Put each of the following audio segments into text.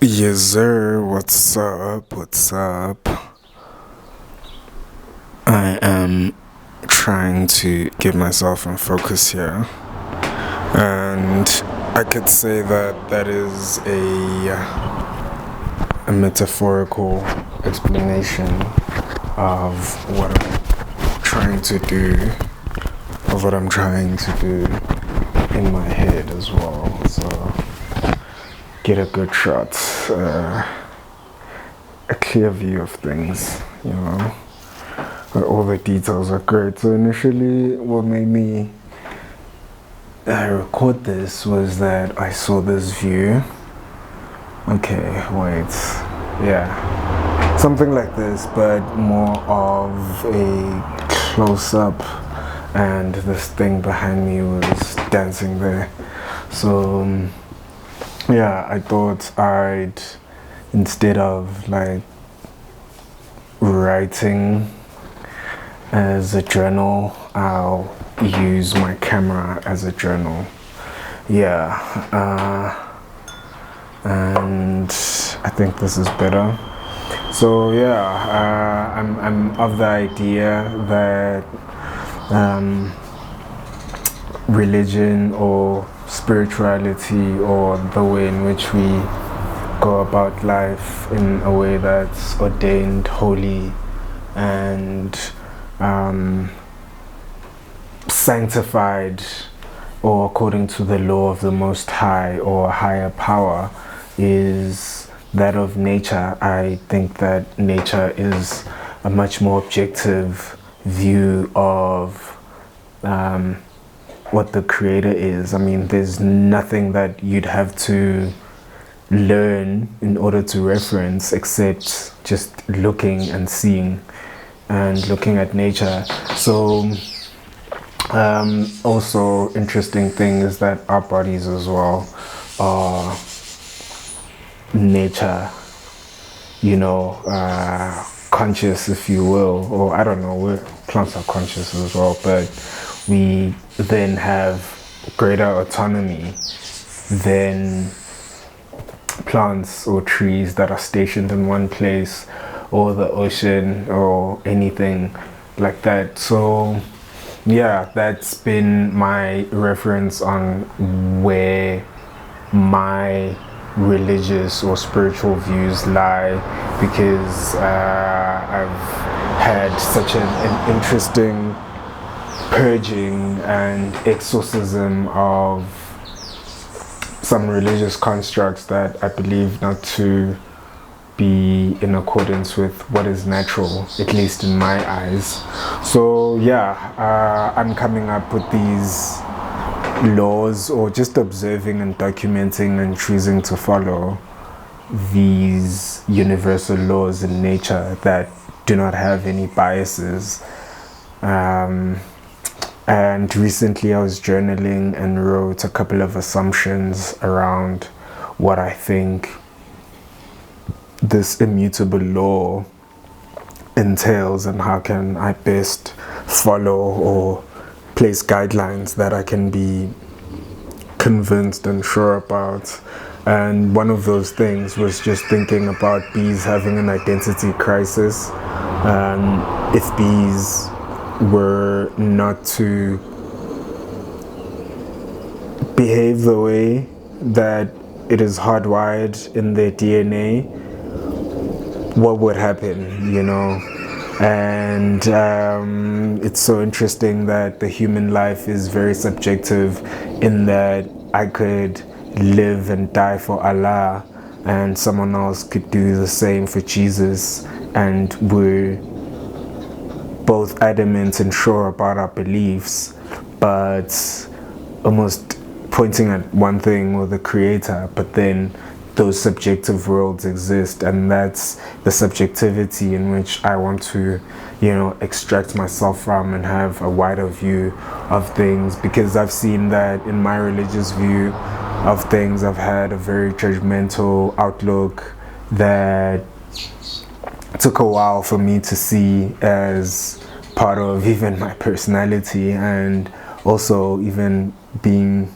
Yes, sir. What's up? What's up? I am trying to get myself in focus here, and I could say that that is a metaphorical explanation of what I'm trying to do, in my head as well. So get a good shot, a clear view of things, But all the details are great. So initially, what made me record this was that I saw this view. Okay, wait, yeah, something like this, but more of a close-up, and this thing behind me was dancing there. So yeah, I thought I'd, instead of like writing as a journal, I'll use my camera as a journal. Yeah, and I think this is better. So yeah, I'm of the idea that religion or spirituality, or the way in which we go about life in a way that's ordained, holy, and sanctified, or according to the law of the Most High or higher power, is that of nature. I think that nature is a much more objective view of what the Creator is. I mean, there's nothing that you'd have to learn in order to reference except just looking and seeing and looking at nature. So also interesting thing is that our bodies as well are nature, conscious, if you will, or I don't know, plants are conscious as well, but we then have greater autonomy than plants or trees that are stationed in one place, or the ocean, or anything like that. So yeah, that's been my reference on where my religious or spiritual views lie, because I've had such an interesting purging and exorcism of some religious constructs that I believe not to be in accordance with what is natural, at least in my eyes. So yeah, I'm coming up with these laws, or just observing and documenting and choosing to follow these universal laws in nature that do not have any biases. And recently I was journaling and wrote a couple of assumptions around what I think this immutable law entails, and how can I best follow or place guidelines that I can be convinced and sure about. And one of those things was just thinking about bees having an identity crisis. If bees were not to behave the way that it is hardwired in their DNA, what would happen, And it's so interesting that the human life is very subjective, in that I could live and die for Allah, and someone else could do the same for Jesus, and we're both adamant and sure about our beliefs, but almost pointing at one thing, or the Creator, but then those subjective worlds exist, and that's the subjectivity in which I want to, extract myself from and have a wider view of things, because I've seen that in my religious view of things, I've had a very judgmental outlook that took a while for me to see as part of even my personality, and also even being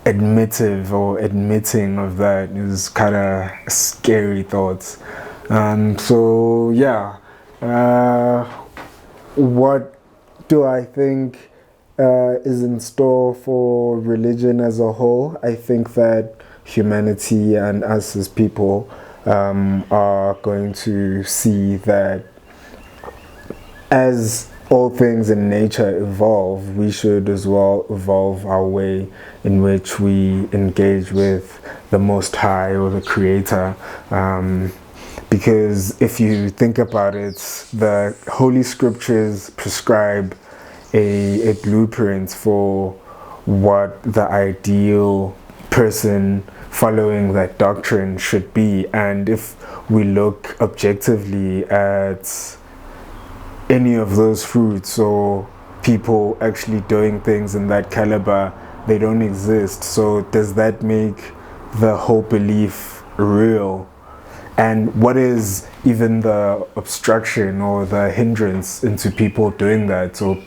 admittive or admitting of that is kind of scary thoughts. So yeah, what do I think is in store for religion as a whole? I think that humanity and us as people are going to see that as all things in nature evolve, we should as well evolve our way in which we engage with the Most High or the Creator. Because if you think about it, the Holy Scriptures prescribe a blueprint for what the ideal person following that doctrine should be. And if we look objectively at any of those fruits or people actually doing things in that caliber, they don't exist. So does that make the whole belief real? And what is even the obstruction or the hindrance into people doing that? So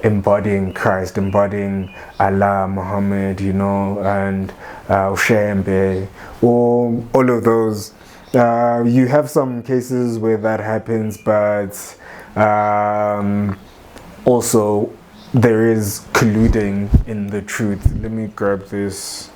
embodying Christ, embodying Allah, Muhammad, and Shembe, or all of those. You have some cases where that happens, but also there is colluding in the truth. Let me grab this.